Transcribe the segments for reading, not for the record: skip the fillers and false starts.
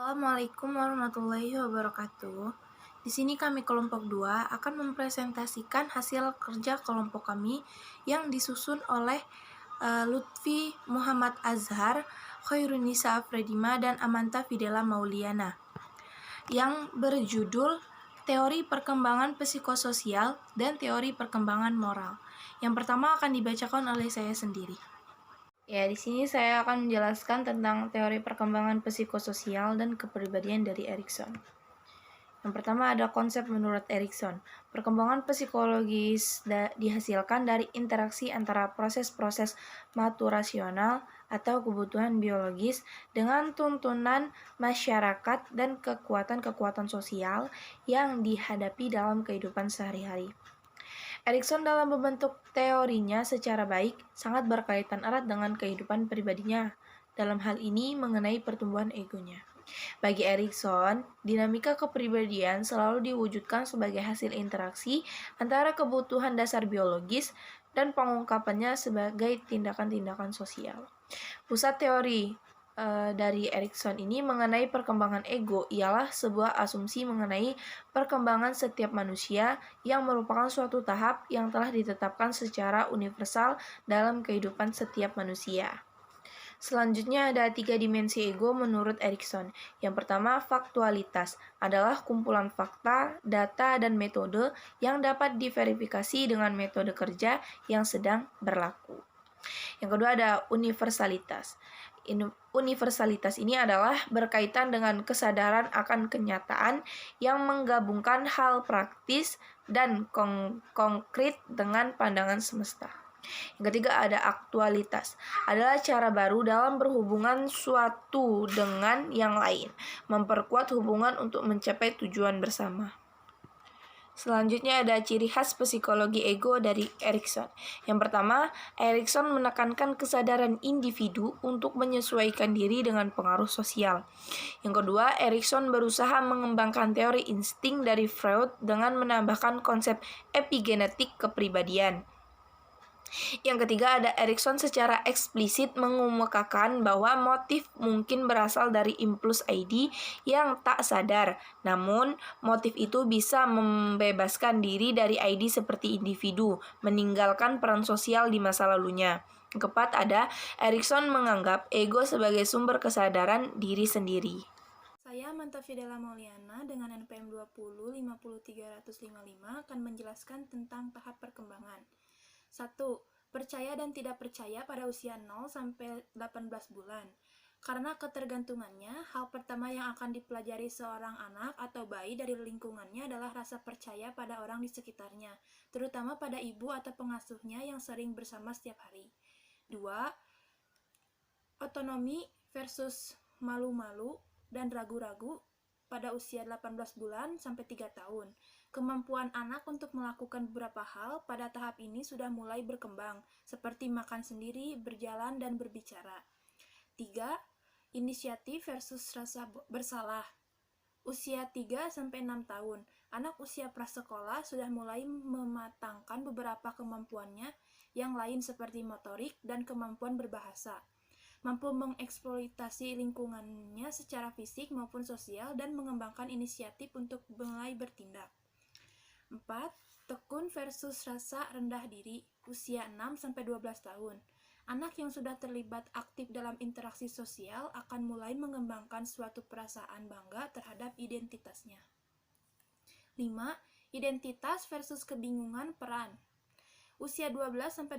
Assalamualaikum warahmatullahi wabarakatuh. Di sini kami kelompok 2 akan mempresentasikan hasil kerja kelompok kami yang disusun oleh Lutfi Muhammad Azhar, Khairunisa Afredima, dan Amanta Fidela Mauliana yang berjudul Teori Perkembangan Psikososial dan Teori Perkembangan Moral. Yang pertama akan dibacakan oleh saya sendiri. Ya, di sini saya akan menjelaskan tentang teori perkembangan psikososial dan kepribadian dari Erikson. Yang pertama ada konsep menurut Erikson. Perkembangan psikologis dihasilkan dari interaksi antara proses-proses maturasional atau kebutuhan biologis dengan tuntunan masyarakat dan kekuatan-kekuatan sosial yang dihadapi dalam kehidupan sehari-hari. Erikson dalam membentuk teorinya secara baik sangat berkaitan erat dengan kehidupan pribadinya, dalam hal ini mengenai pertumbuhan egonya. Bagi Erikson, dinamika kepribadian selalu diwujudkan sebagai hasil interaksi antara kebutuhan dasar biologis dan pengungkapannya sebagai tindakan-tindakan sosial. Pusat teori dari Erikson ini mengenai perkembangan ego ialah sebuah asumsi mengenai perkembangan setiap manusia yang merupakan suatu tahap yang telah ditetapkan secara universal dalam kehidupan setiap manusia. Selanjutnya ada 3 dimensi ego menurut Erikson. Yang pertama, faktualitas adalah kumpulan fakta, data, dan metode yang dapat diverifikasi dengan metode kerja yang sedang berlaku. Yang kedua ada universalitas. Universalitas ini adalah berkaitan dengan kesadaran akan kenyataan yang menggabungkan hal praktis dan konkret dengan pandangan semesta. Yang ketiga ada aktualitas, adalah cara baru dalam berhubungan suatu dengan yang lain, memperkuat hubungan untuk mencapai tujuan bersama. Selanjutnya ada ciri khas psikologi ego dari Erikson. Yang pertama, Erikson menekankan kesadaran individu untuk menyesuaikan diri dengan pengaruh sosial. Yang kedua, Erikson berusaha mengembangkan teori insting dari Freud dengan menambahkan konsep epigenetik kepribadian. Yang ketiga ada Erikson secara eksplisit mengemukakan bahwa motif mungkin berasal dari impuls ID yang tak sadar, namun motif itu bisa membebaskan diri dari ID seperti individu, meninggalkan peran sosial di masa lalunya. Yang keempat ada Erikson menganggap ego sebagai sumber kesadaran diri sendiri. Saya Amanta Fidela Mauliana dengan NPM 20 50355 akan menjelaskan tentang tahap perkembangan. 1. Percaya dan tidak percaya pada usia 0 sampai 18 bulan. Karena ketergantungannya, hal pertama yang akan dipelajari seorang anak atau bayi dari lingkungannya adalah rasa percaya pada orang di sekitarnya, terutama pada ibu atau pengasuhnya yang sering bersama setiap hari. 2. Otonomi versus malu-malu dan ragu-ragu pada usia 18 bulan sampai 3 tahun. Kemampuan anak untuk melakukan beberapa hal pada tahap ini sudah mulai berkembang, seperti makan sendiri, berjalan, dan berbicara. 3. Inisiatif versus rasa bersalah. Usia 3 sampai 6 tahun, anak usia prasekolah sudah mulai mematangkan beberapa kemampuannya yang lain seperti motorik dan kemampuan berbahasa. Mampu mengeksploitasi lingkungannya secara fisik maupun sosial dan mengembangkan inisiatif untuk mulai bertindak. 4. Tekun versus rasa rendah diri, usia 6-12 tahun. Anak yang sudah terlibat aktif dalam interaksi sosial akan mulai mengembangkan suatu perasaan bangga terhadap identitasnya. 5. Identitas versus kebingungan peran. Usia 12-18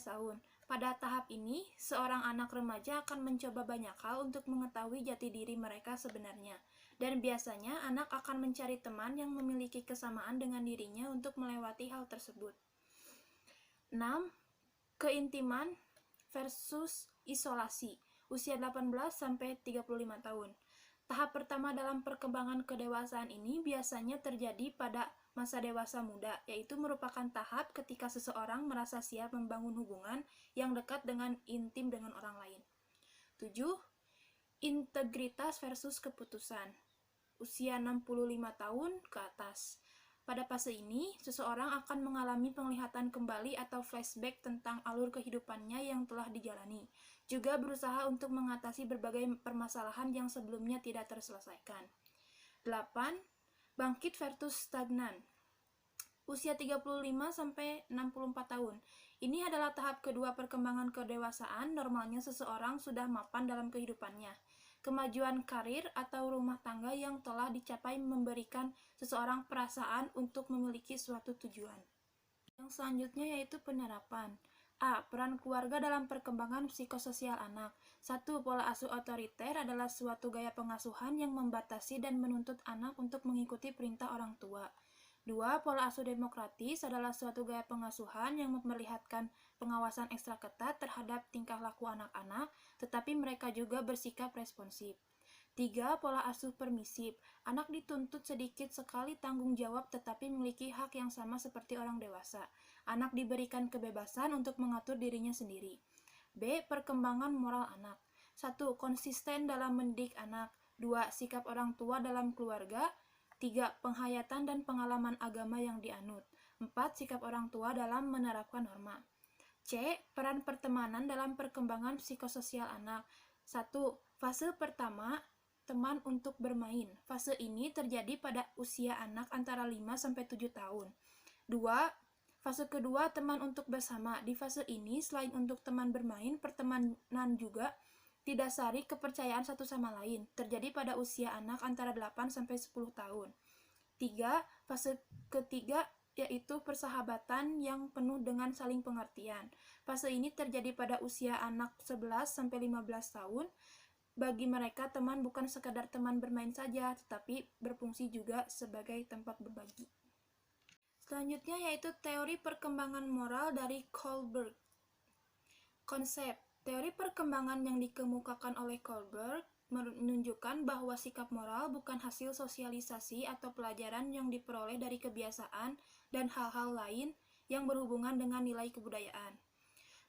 tahun. Pada tahap ini, seorang anak remaja akan mencoba banyak hal untuk mengetahui jati diri mereka sebenarnya. Dan biasanya anak akan mencari teman yang memiliki kesamaan dengan dirinya untuk melewati hal tersebut. 6. Keintiman versus isolasi. Usia 18-35 tahun. Tahap pertama dalam perkembangan kedewasaan ini biasanya terjadi pada masa dewasa muda, yaitu merupakan tahap ketika seseorang merasa siap membangun hubungan yang dekat dengan intim dengan orang lain. 7. Integritas versus keputusan. Usia 65 tahun ke atas. Pada fase ini, seseorang akan mengalami penglihatan kembali atau flashback tentang alur kehidupannya yang telah dijalani. juga berusaha untuk mengatasi berbagai permasalahan yang sebelumnya tidak terselesaikan. 8. Bangkit versus stagnan. Usia 35-64 tahun. Ini adalah tahap kedua perkembangan kedewasaan. Normalnya seseorang sudah mapan dalam kehidupannya. Kemajuan karir atau rumah tangga yang telah dicapai memberikan seseorang perasaan untuk memiliki suatu tujuan. Yang selanjutnya yaitu penerapan. A. Peran keluarga dalam perkembangan psikososial anak. 1. Pola asuh otoriter adalah suatu gaya pengasuhan yang membatasi dan menuntut anak untuk mengikuti perintah orang tua. 2. Pola asuh demokratis adalah suatu gaya pengasuhan yang memperlihatkan pengawasan ekstra ketat terhadap tingkah laku anak-anak, tetapi mereka juga bersikap responsif. 3. Pola asuh permisif. Anak dituntut sedikit sekali tanggung jawab tetapi memiliki hak yang sama seperti orang dewasa. Anak diberikan kebebasan untuk mengatur dirinya sendiri. B. Perkembangan moral anak. 1. Konsisten dalam mendidik anak. 2. Sikap orang tua dalam keluarga. 3. Penghayatan dan pengalaman agama yang dianut. 4. Sikap orang tua dalam menerapkan norma. C. Peran pertemanan dalam perkembangan psikososial anak. 1. Fase pertama, teman untuk bermain. Fase ini terjadi pada usia anak antara 5-7 tahun. 2. Fase kedua, teman untuk bersama. Di fase ini, selain untuk teman bermain, pertemanan juga didasari kepercayaan satu sama lain. Terjadi pada usia anak antara 8-10 tahun. 3. Fase ketiga yaitu persahabatan yang penuh dengan saling pengertian. Fase ini terjadi pada usia anak 11-15 tahun. Bagi mereka, teman bukan sekadar teman bermain saja, tetapi berfungsi juga sebagai tempat berbagi. Selanjutnya yaitu teori perkembangan moral dari Kohlberg. Konsep teori perkembangan yang dikemukakan oleh Kohlberg menunjukkan bahwa sikap moral bukan hasil sosialisasi atau pelajaran yang diperoleh dari kebiasaan dan hal-hal lain yang berhubungan dengan nilai kebudayaan.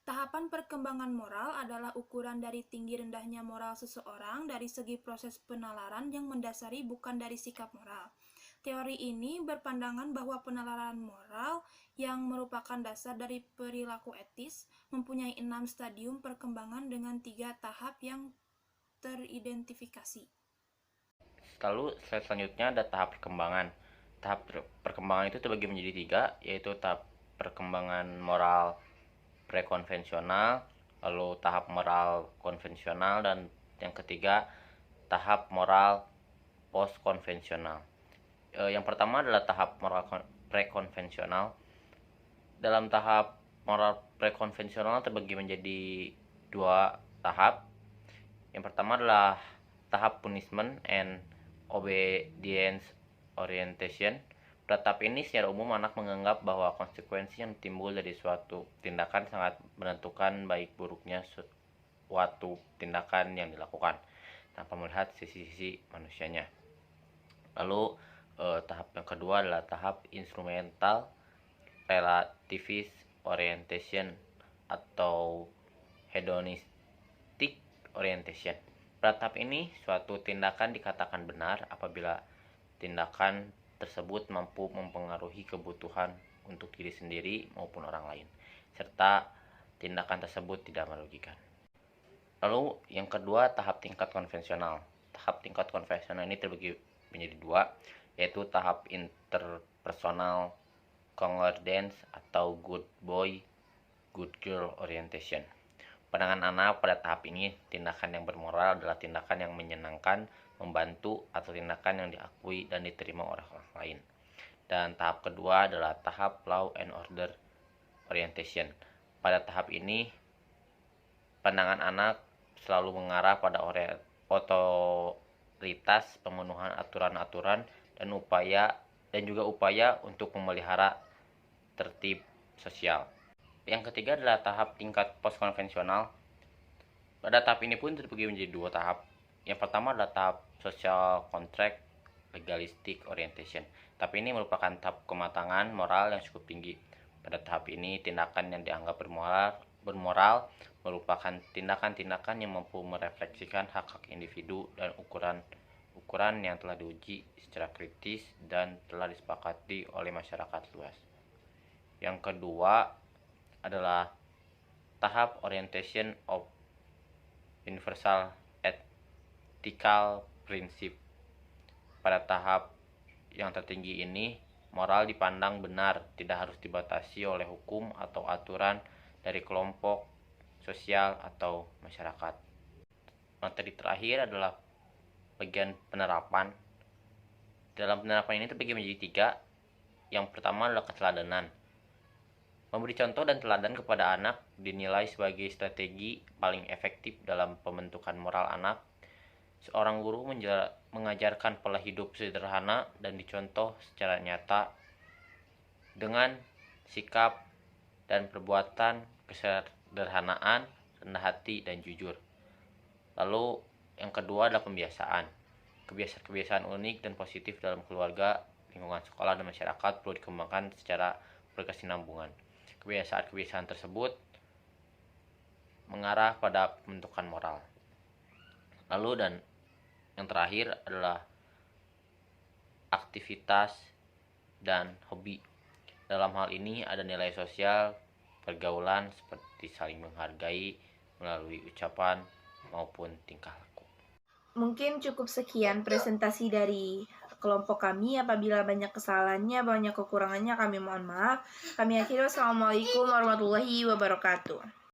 Tahapan perkembangan moral adalah ukuran dari tinggi rendahnya moral seseorang dari segi proses penalaran yang mendasari bukan dari sikap moral. Teori ini berpandangan bahwa penalaran moral yang merupakan dasar dari perilaku etis mempunyai 6 stadium perkembangan dengan 3 tahap yang teridentifikasi. Lalu selanjutnya ada tahap perkembangan. Tahap perkembangan itu terbagi menjadi 3, yaitu tahap perkembangan moral prekonvensional, lalu tahap moral konvensional, dan yang ketiga tahap moral postkonvensional. Yang pertama adalah tahap moral prekonvensional. Dalam tahap moral prekonvensional terbagi menjadi 2 tahap. Yang pertama adalah tahap punishment and obedience orientation. Pada tahap ini secara umum anak menganggap bahwa konsekuensi yang timbul dari suatu tindakan sangat menentukan baik buruknya suatu tindakan yang dilakukan tanpa melihat sisi-sisi manusianya. Lalu tahap yang kedua adalah tahap instrumental relativist orientation atau hedonistic orientation. Pada tahap ini, suatu tindakan dikatakan benar apabila tindakan tersebut mampu mempengaruhi kebutuhan untuk diri sendiri maupun orang lain, serta tindakan tersebut tidak merugikan. Lalu yang kedua, tahap tingkat konvensional. Tahap tingkat konvensional ini terbagi menjadi 2, yaitu tahap interpersonal concordance atau good boy, good girl orientation. Pandangan anak pada tahap ini, tindakan yang bermoral adalah tindakan yang menyenangkan, membantu, atau tindakan yang diakui dan diterima oleh orang lain. Dan tahap kedua adalah tahap law and order orientation. Pada tahap ini, pandangan anak selalu mengarah pada otoritas, pemenuhan aturan-aturan, dan juga upaya untuk memelihara tertib sosial. Yang ketiga adalah tahap tingkat postkonvensional. Pada tahap ini pun terbagi menjadi 2 tahap. Yang pertama adalah tahap social contract legalistic orientation. Tahap ini merupakan tahap kematangan moral yang cukup tinggi. Pada tahap ini, tindakan yang dianggap bermoral merupakan tindakan-tindakan yang mampu merefleksikan hak-hak individu dan ukuran yang telah diuji secara kritis dan telah disepakati oleh masyarakat luas. Yang kedua adalah tahap orientation of universal ethical prinsip. Pada tahap yang tertinggi ini, moral dipandang benar, tidak harus dibatasi oleh hukum atau aturan dari kelompok sosial atau masyarakat. Materi terakhir adalah bagian penerapan. Dalam penerapan ini terbagi menjadi 3. Yang pertama adalah keteladanan. Memberi contoh dan teladan kepada anak dinilai sebagai strategi paling efektif dalam pembentukan moral anak. Seorang guru mengajarkan pola hidup sederhana dan dicontoh secara nyata dengan sikap dan perbuatan kesederhanaan, rendah hati, dan jujur. Lalu yang kedua adalah pembiasaan. Kebiasaan-kebiasaan unik dan positif dalam keluarga, lingkungan sekolah, dan masyarakat perlu dikembangkan secara berkesinambungan. Kebiasaan-kebiasaan tersebut mengarah pada pembentukan moral. Lalu dan yang terakhir adalah aktivitas dan hobi. Dalam hal ini ada nilai sosial, pergaulan seperti saling menghargai melalui ucapan maupun tingkah laku. Mungkin cukup sekian presentasi dari kelompok kami. Apabila banyak kesalahannya, banyak kekurangannya, kami mohon maaf. Kami akhiri, wassalamualaikum warahmatullahi wabarakatuh.